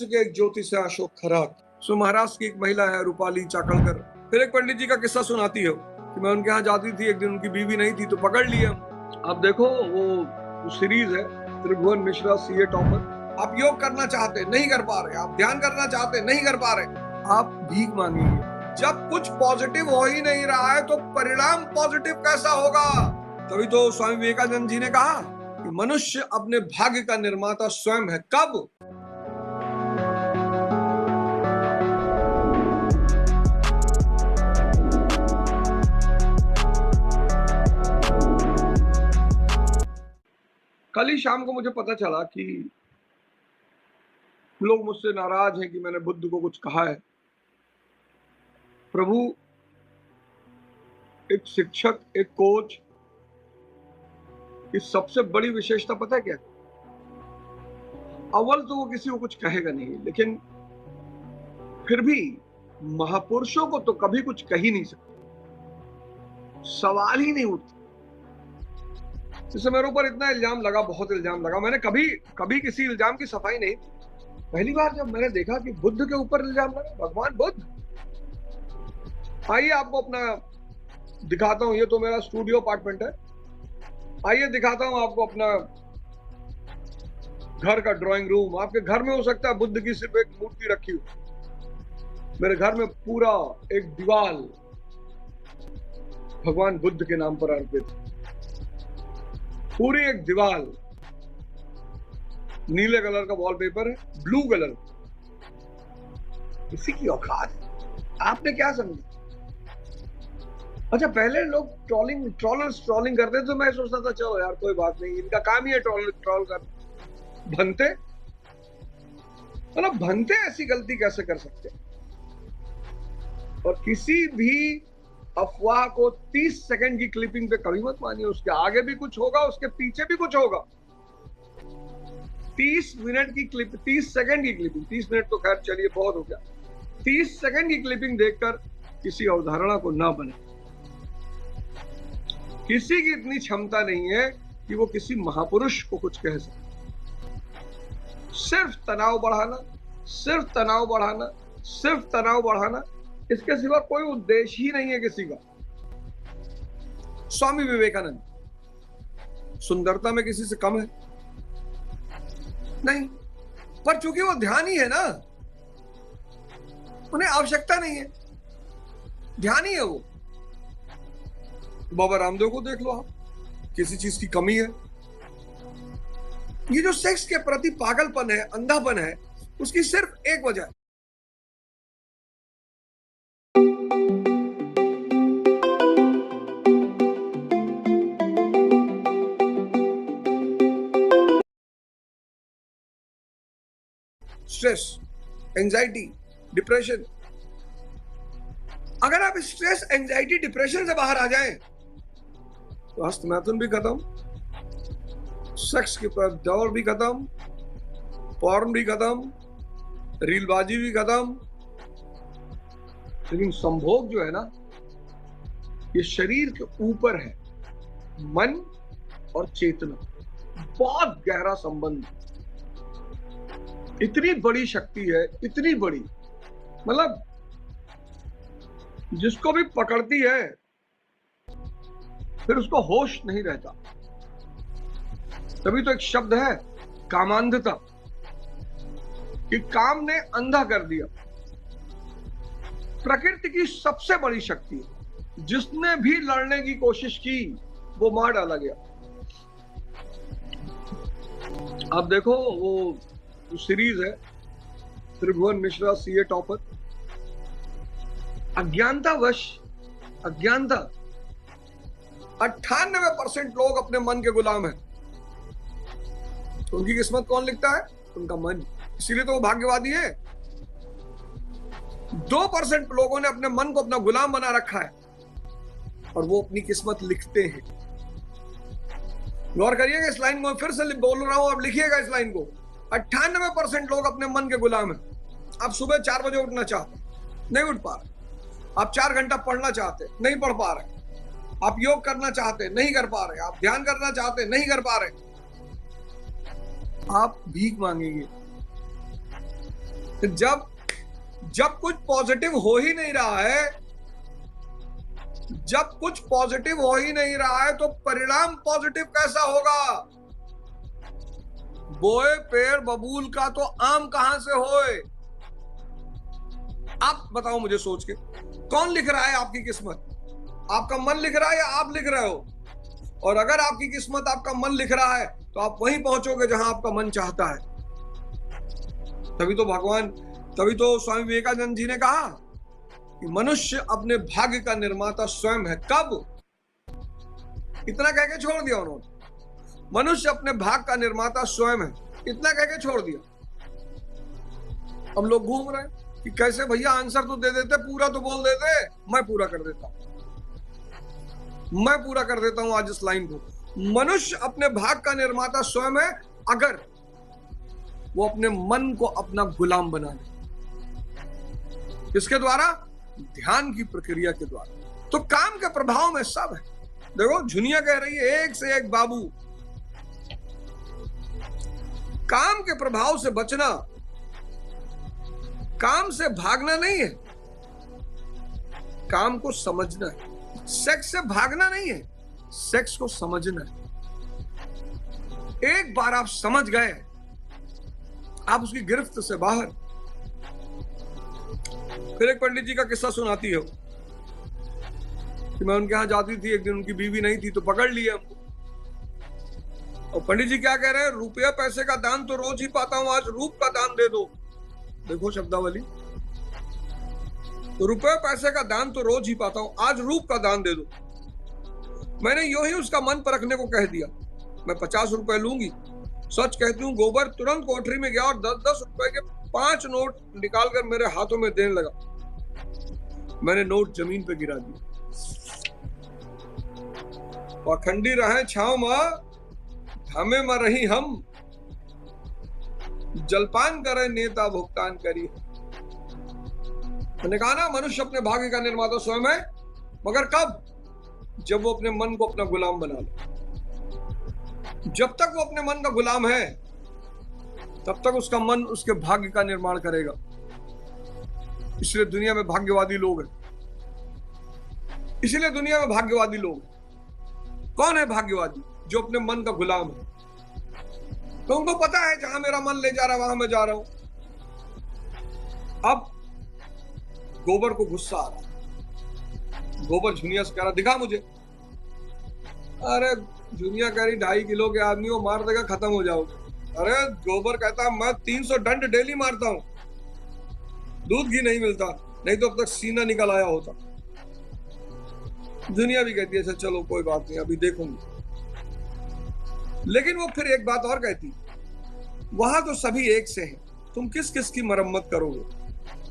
महाराष्ट्र के एक ज्योतिष है अशोक खरात। सो महाराष्ट्र की एक महिला है रूपाली चाकलकर। फिर एक पंडित जी का किस्सा सुनाती है कि मैं उनके यहाँ जाती थी, एक दिन उनकी बीवी नहीं थी तो पकड़ लिया। आप देखो वो सीरीज है त्रिभुवन मिश्रा सीए टॉपर। आप योग करना चाहते नहीं कर पा रहे, आप ध्यान करना चाहते नहीं कर पा रहे, आप भीख मांगेंगे। जब कुछ पॉजिटिव हो ही नहीं रहा है तो परिणाम पॉजिटिव कैसा होगा? तभी तो स्वामी विवेकानंद जी ने कहा कि मनुष्य अपने भाग्य का निर्माता स्वयं है। कब? कल ही शाम को मुझे पता चला कि लोग मुझसे नाराज हैं कि मैंने बुद्ध को कुछ कहा है। प्रभु एक शिक्षक, एक कोच, इस सबसे बड़ी विशेषता पता है क्या? अव्वल तो वो किसी को कुछ कहेगा नहीं, लेकिन फिर भी महापुरुषों को तो कभी कुछ कह ही नहीं सकते, सवाल ही नहीं उठता। जैसे मेरे ऊपर इतना इल्जाम लगा, बहुत इल्जाम लगा, मैंने कभी किसी इल्जाम की सफाई नहीं की। पहली बार जब मैंने देखा कि बुद्ध के ऊपर इल्जाम लगा, भगवान बुद्ध। आइए आपको अपना दिखाता हूं, ये तो मेरा स्टूडियो अपार्टमेंट है। आइए दिखाता हूं आपको अपना घर का ड्राइंग रूम। आपके घर में हो सकता है बुद्ध की सिर्फ एक मूर्ति रखी हो। मेरे घर में पूरा एक दीवार भगवान बुद्ध के नाम पर अर्पित, पूरी एक दीवार। नीले कलर का वॉलपेपर है, ब्लू कलर। किसी की औकात? आपने क्या समझा? अच्छा, पहले लोग ट्रोलिंग करते तो मैं सोचता था चलो यार कोई बात नहीं, इनका काम ही है ट्रोल कर। भनते, मतलब भनते ऐसी गलती कैसे कर सकते? और किसी भी अफवाह को 30 सेकंड की क्लिपिंग पे कभी मत मानिए। उसके आगे भी कुछ होगा, उसके पीछे भी कुछ होगा। 30 मिनट की क्लिप, 30 सेकंड की क्लिपिंग, 30 मिनट तो खैर चलिए बहुत हो गया। 30 सेकंड की क्लिपिंग देखकर किसी अवधारणा को ना बने। किसी की इतनी क्षमता नहीं है कि वो किसी महापुरुष को कुछ कह सके। सिर्फ तनाव बढ़ाना, सिर्फ तनाव बढ़ाना, सिर्फ तनाव बढ़ाना, इसके सिवा कोई उद्देश्य ही नहीं है किसी का। स्वामी विवेकानंद सुंदरता में किसी से कम है? नहीं, पर चूंकि वो ध्यान ही है ना, उन्हें आवश्यकता नहीं है, ध्यान ही है वो। बाबा रामदेव को देख लो आप, किसी चीज की कमी है? ये जो सेक्स के प्रति पागलपन है, अंधापन है, उसकी सिर्फ एक वजह है। Stress, anxiety, depression. अगर आप स्ट्रेस, एंजाइटी, डिप्रेशन से बाहर आ जाएं तो हस्तमैथुन भी खत्म, सेक्स के पर दौर भी खत्म, पॉर्न भी खत्म, रीलबाजी भी खत्म। लेकिन संभोग जो है ना, ये शरीर के ऊपर है। मन और चेतना बहुत गहरा संबंध, इतनी बड़ी शक्ति है, इतनी बड़ी, मतलब जिसको भी पकड़ती है फिर उसको होश नहीं रहता। तभी तो एक शब्द है कामांधता, कि काम ने अंधा कर दिया। प्रकृति की सबसे बड़ी शक्ति है, जिसने भी लड़ने की कोशिश की वो मार डाला गया। आप देखो वो सीरीज है त्रिभुवन मिश्रा सीए टॉपर। अज्ञानता 98% लोग अपने मन के गुलाम हैं। तो उनकी किस्मत कौन लिखता है? उनका मन। इसीलिए तो वो भाग्यवादी है। 2% लोगों ने अपने मन को अपना गुलाम बना रखा है और वो अपनी किस्मत लिखते हैं। गौर करिएगा इस लाइन को, फिर से बोल रहा हूं, आप लिखिएगा इस लाइन को। 98% लोग अपने मन के गुलाम हैं। आप सुबह 4 बजे उठना चाहते, नहीं उठ पा रहे। आप 4 घंटा पढ़ना चाहते, नहीं पढ़ पा रहे। आप योग करना चाहते, नहीं कर पा रहे। आप ध्यान करना चाहते, नहीं कर पा रहे। आप भीख मांगेंगे। जब जब कुछ पॉजिटिव हो ही नहीं रहा है, जब कुछ पॉजिटिव हो ही नहीं रहा है तो परिणाम पॉजिटिव कैसा होगा? बोए पेड़ बबूल का तो आम कहां से होए? आप बताओ मुझे सोच के, कौन लिख रहा है आपकी किस्मत? आपका मन लिख रहा है या आप लिख रहे हो? और अगर आपकी किस्मत आपका मन लिख रहा है तो आप वहीं पहुंचोगे जहां आपका मन चाहता है। तभी तो स्वामी विवेकानंद जी ने कहा कि मनुष्य अपने भाग्य का निर्माता स्वयं है। कब? इतना कह के छोड़ दिया उन्होंने, मनुष्य अपने भाग्य का निर्माता स्वयं है, इतना कह के छोड़ दिया। अब लोग घूम रहे हैं कि कैसे भैया आंसर तो दे देते, पूरा तो बोल देते। मैं पूरा कर देता हूं आज इस लाइन को। मनुष्य अपने भाग्य का निर्माता स्वयं है अगर वो अपने मन को अपना गुलाम बना ले। किसके द्वारा? ध्यान की प्रक्रिया के द्वारा। तो काम के प्रभाव में सब है। देखो झुनिया कह रही है एक से एक बाबू। काम के प्रभाव से बचना, काम से भागना नहीं है, काम को समझना है। सेक्स से भागना नहीं है, सेक्स को समझना है। एक बार आप समझ गए, आप उसकी गिरफ्त से बाहर। फिर एक पंडित जी का किस्सा सुनाती हो कि मैं उनके यहां जाती थी, एक दिन उनकी बीवी नहीं थी तो पकड़ लिया हमको। और पंडित जी क्या कह रहे हैं? रुपया पैसे का दान तो रोज ही पाता हूं, आज रूप का दान दे दो। देखो शब्दावली, तो रुपये पैसे का दान तो रोज ही पाता हूं, आज रूप का दान दे दो। मैंने यूं ही उसका मन परखने को कह दिया, मैं 50 रुपए लूंगी। सच कहती हूँ, गोबर तुरंत कोठरी में गया और 10-10 रुपए के 5 नोट निकालकर मेरे हाथों में देने लगा। मैंने नोट जमीन पे गिरा दिए। पाखंडी रहे छाव मां, हमें म रही हम, जलपान करे नेता भुगतान करी। मैंने कहा ना, मनुष्य अपने भाग्य का निर्माता स्वयं है, मगर कब? जब वो अपने मन को अपना गुलाम बना ले। जब तक वो अपने मन का गुलाम है तब तक उसका मन उसके भाग्य का निर्माण करेगा। इसलिए दुनिया में भाग्यवादी लोग हैं। इसलिए दुनिया में भाग्यवादी लोग हैं। कौन है भाग्यवादी? जो अपने मन का गुलाम है। तो उनको पता है जहां मेरा मन ले जा रहा है वहां मैं जा रहा हूं। अब गोबर को गुस्सा आ रहा। गोबर झुनिया से कह रहा, दिखा मुझे। अरे झुनिया कह रही, 2.5 किलो के आदमी को मार देगा, खत्म हो जाओगे। अरे गोबर कहता, मैं 300 डंड डेली मारता हूं, दूध घी नहीं मिलता, नहीं तो अब तक सीना निकल आया होता। दुनिया भी कहती है चलो कोई बात नहीं, अभी देखूंगी। लेकिन वो फिर एक बात और कहती, वहां तो सभी एक से हैं, तुम किस किस की मरम्मत करोगे?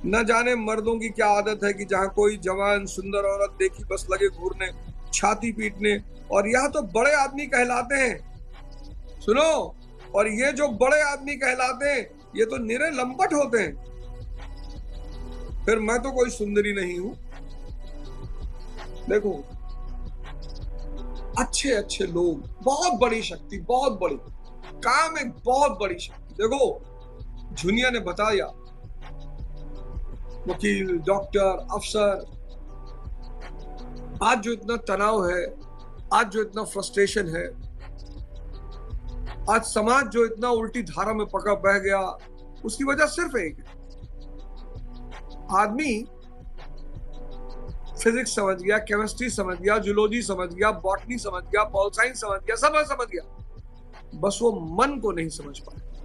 न जाने मर्दों की क्या आदत है कि जहां कोई जवान सुंदर औरत देखी बस लगे घूरने, छाती पीटने। और यह तो बड़े आदमी कहलाते हैं। सुनो, और ये जो बड़े आदमी कहलाते हैं ये तो निरे लंपट होते हैं। फिर मैं तो कोई सुंदरी नहीं हूं। देखो, अच्छे अच्छे लोग, बहुत बड़ी शक्ति, बहुत बड़ी काम, एक बहुत बड़ी शक्ति। देखो झुनिया ने बताया, वकील, डॉक्टर, अफसर, आज जो इतना तनाव है, आज जो इतना फ्रस्ट्रेशन है, आज समाज जो इतना उल्टी धारा में पकड़ बह गया, उसकी वजह सिर्फ एक है। आदमी फिजिक्स समझ गया, केमिस्ट्री समझ गया, जूलॉजी समझ गया, बॉटनी समझ गया, पॉल साइंस समझ गया, सब समझ गया, बस वो मन को नहीं समझ पाया।